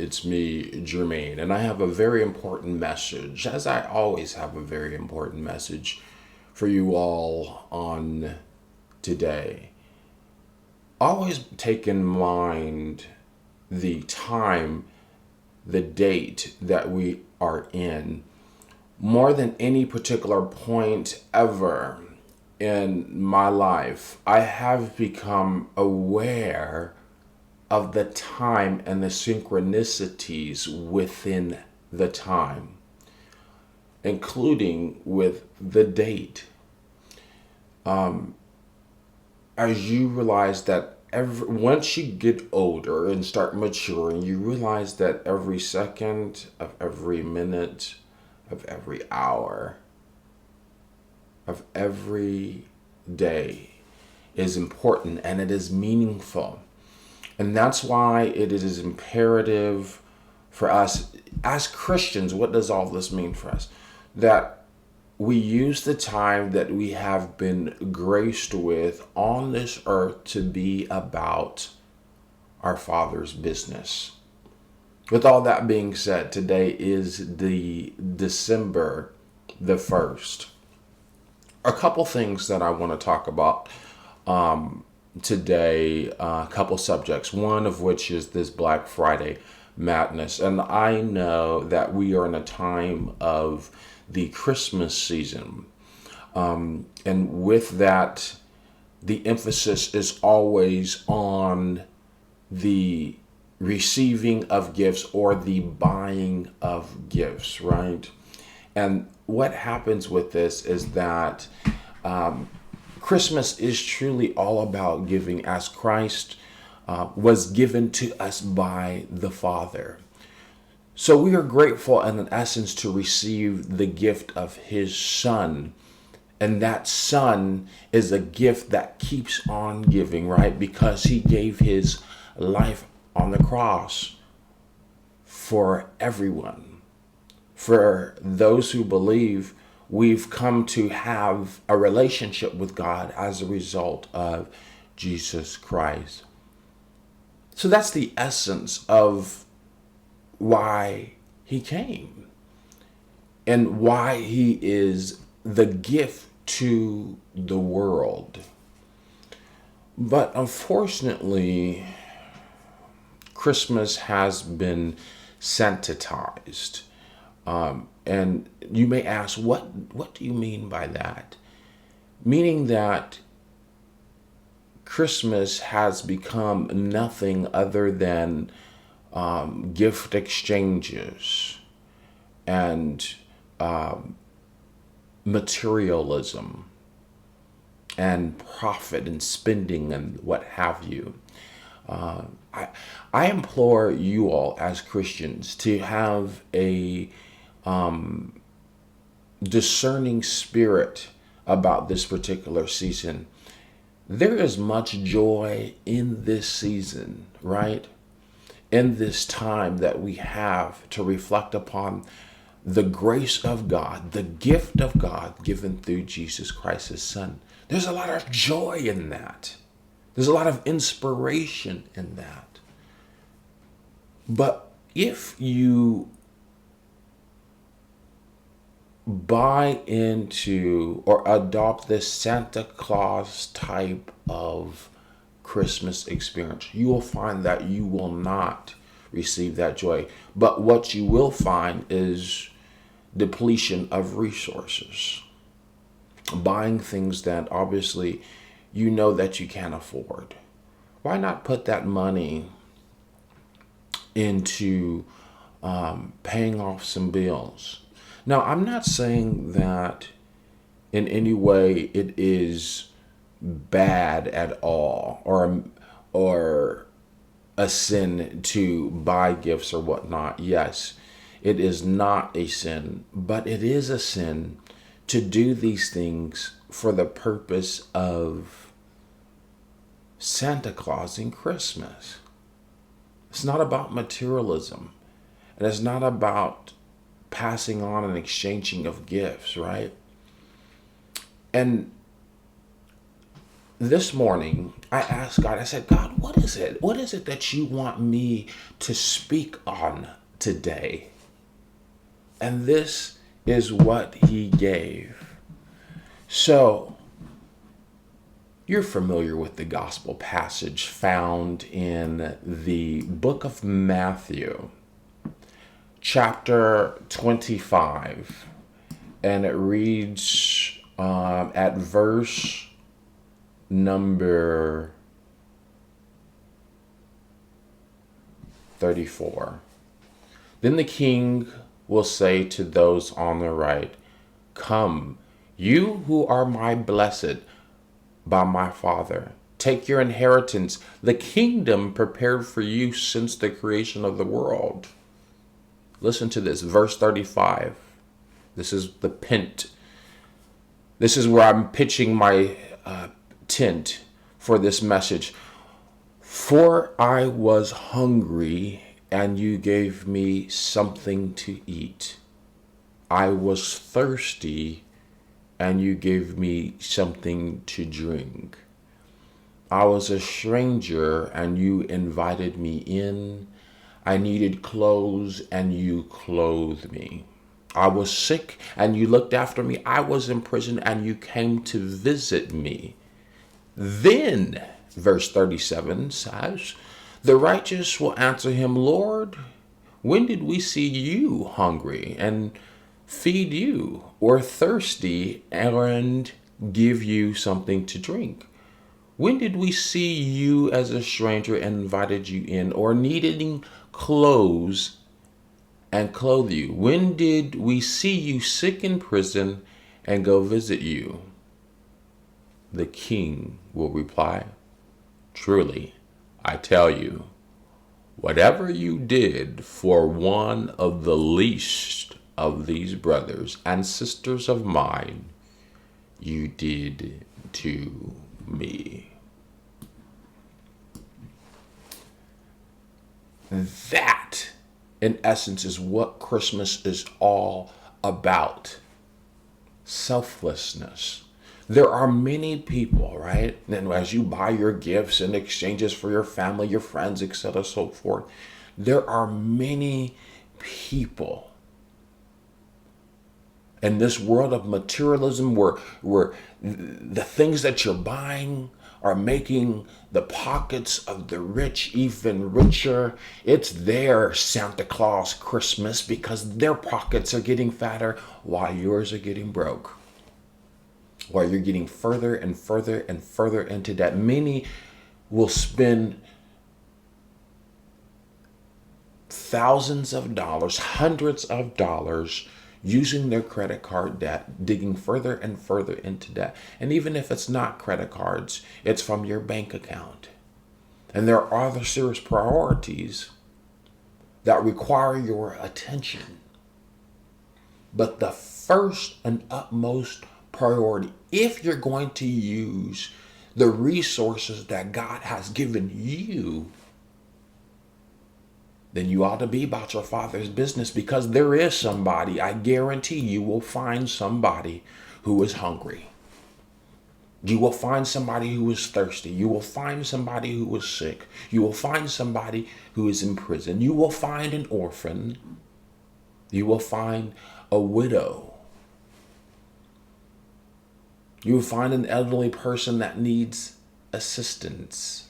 It's me, Jermaine, and I have a very important message, as I always have a very important message for you all on today. Always take in mind the time, the date that we are in. More than any particular point ever in my life, I have become aware of the time and the synchronicities within the time, including with the date. As you realize that once you get older and start maturing, you realize that every second of every minute of every hour of every day is important and it is meaningful. And that's why it is imperative for us as Christians. What does all this mean for us? That we use the time that we have been graced with on this earth to be about our Father's business. With all that being said, today is the December the 1st. A couple things that I want to talk about today, a couple subjects, one of which is this Black Friday madness. And I know that we are in a time of the Christmas season. And with that, the emphasis is always on the receiving of gifts or the buying of gifts, right? And what happens with this is that Christmas is truly all about giving, as Christ was given to us by the Father. So we are grateful in essence to receive the gift of his Son. And that Son is a gift that keeps on giving, right? Because he gave his life on the cross for everyone. For those who believe, we've come to have a relationship with God as a result of Jesus Christ. So that's the essence of why he came and why he is the gift to the world. But unfortunately, Christmas has been sanitized. And you may ask, what do you mean by that? Meaning that Christmas has become nothing other than gift exchanges and materialism and profit and spending and what have you. I implore you all as Christians to have a discerning spirit about this particular season. There is much joy in this season, right? In this time that we have to reflect upon the grace of God, the gift of God given through Jesus Christ, his Son. There's a lot of joy in that. There's a lot of inspiration in that. But if you buy into or adopt this Santa Claus type of Christmas experience, you will find that you will not receive that joy. But what you will find is depletion of resources. Buying things that obviously you know that you can't afford. Why not put that money into paying off some bills? Now, I'm not saying that in any way it is bad at all or a sin to buy gifts or whatnot. Yes, it is not a sin, but it is a sin to do these things for the purpose of Santa Claus and Christmas. It's not about materialism, and it's not about passing on and exchanging of gifts, right? And this morning, I asked God, I said, God, what is it? What is it that you want me to speak on today? And this is what he gave. So, you're familiar with the gospel passage found in the book of Matthew, chapter 25. And it reads at verse number 34. Then the king will say to those on the right, "Come, you who are my blessed by my Father. Take your inheritance, the kingdom prepared for you since the creation of the world." Listen to this, verse 35. This is the pent. This is where I'm pitching my tent for this message. For I was hungry, and you gave me something to eat. I was thirsty, and you gave me something to drink. I was a stranger, and you invited me in. I needed clothes, and you clothed me. I was sick, and you looked after me. I was in prison, and you came to visit me. Then, verse 37 says, the righteous will answer him, Lord, when did we see you hungry and feed you, or thirsty and give you something to drink? When did we see you as a stranger and invited you in, or needing clothes and clothe you? When did we see you sick in prison and go visit you? The king will reply, truly, I tell you, whatever you did for one of the least of these brothers and sisters of mine, you did to me. That, in essence, is what Christmas is all about. Selflessness. There are many people, right? And as you buy your gifts and exchanges for your family, your friends, etc., so forth, there are many people in this world of materialism where the things that you're buying are making the pockets of the rich even richer. It's their Santa Claus Christmas because their pockets are getting fatter while yours are getting broke. While you're getting further and further and further into debt. Many will spend thousands of dollars, hundreds of dollars using their credit card debt, digging further and further into debt. And even if it's not credit cards, it's from your bank account. And there are other serious priorities that require your attention. But the first and utmost priority, if you're going to use the resources that God has given you, then you ought to be about your Father's business, because there is somebody, I guarantee you will find somebody who is hungry. You will find somebody who is thirsty. You will find somebody who is sick. You will find somebody who is in prison. You will find an orphan. You will find a widow. You will find an elderly person that needs assistance.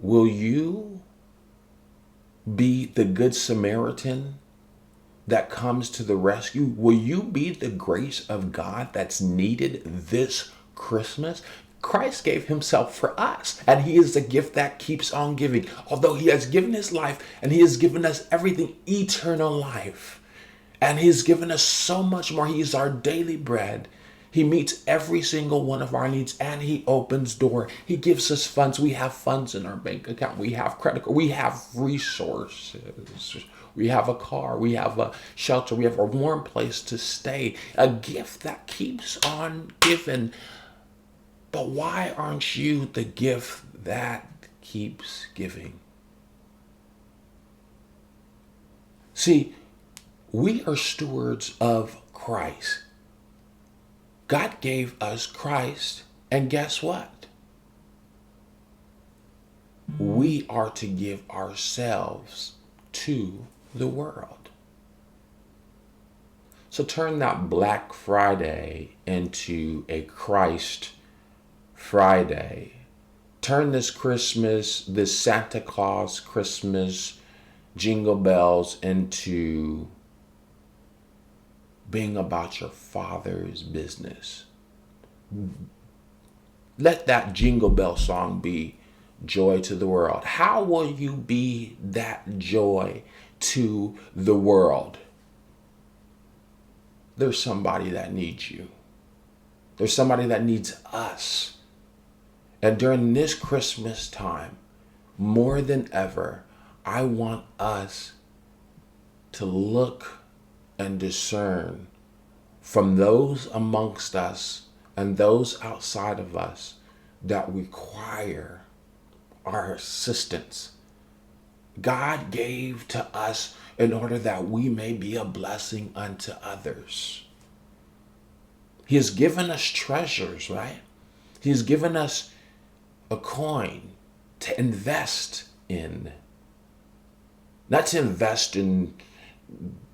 Will you be the Good Samaritan that comes to the rescue? Will you be the grace of God that's needed this Christmas? Christ gave himself for us, and he is the gift that keeps on giving. Although he has given his life and he has given us everything, eternal life. And he's given us so much more. He is our daily bread. He meets every single one of our needs, and he opens door. He gives us funds. We have funds in our bank account. We have credit card. We have resources. We have a car. We have a shelter. We have a warm place to stay. A gift that keeps on giving. But why aren't you the gift that keeps giving? See, we are stewards of Christ. God gave us Christ, and guess what? We are to give ourselves to the world. So turn that Black Friday into a Christ Friday. Turn this Christmas, this Santa Claus Christmas, jingle bells into being about your Father's business. Let that jingle bell song be joy to the world. How will you be that joy to the world? There's somebody that needs you. There's somebody that needs us. And during this Christmas time, more than ever, I want us to look and discern from those amongst us and those outside of us that require our assistance. God gave to us in order that we may be a blessing unto others. He has given us treasures, right? He has given us a coin to invest in. Not to invest in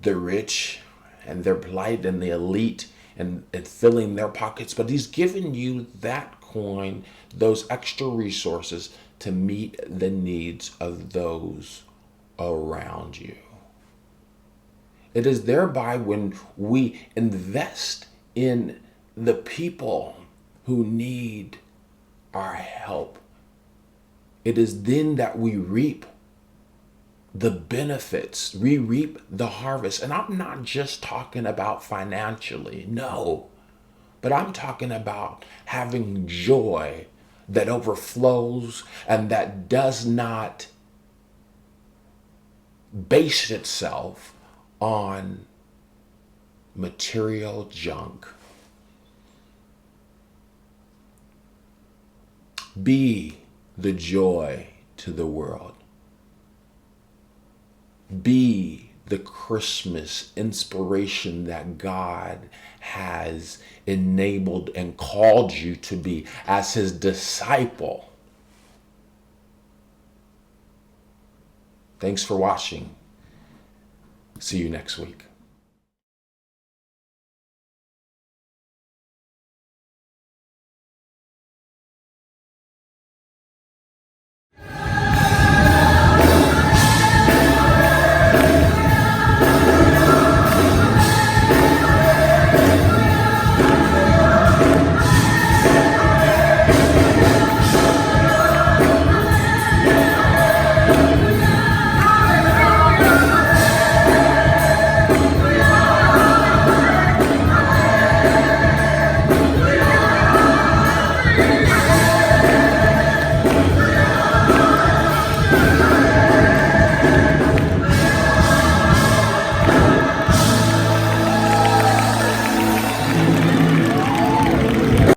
the rich and their plight and the elite and filling their pockets, but he's given you that coin, those extra resources to meet the needs of those around you. It is thereby when we invest in the people who need our help, it is then that we reap the benefits, we reap the harvest. And I'm not just talking about financially, no, but I'm talking about having joy that overflows and that does not base itself on material junk. Be the joy to the world. Be the Christmas inspiration that God has enabled and called you to be as his disciple. Thanks for watching. See you next week.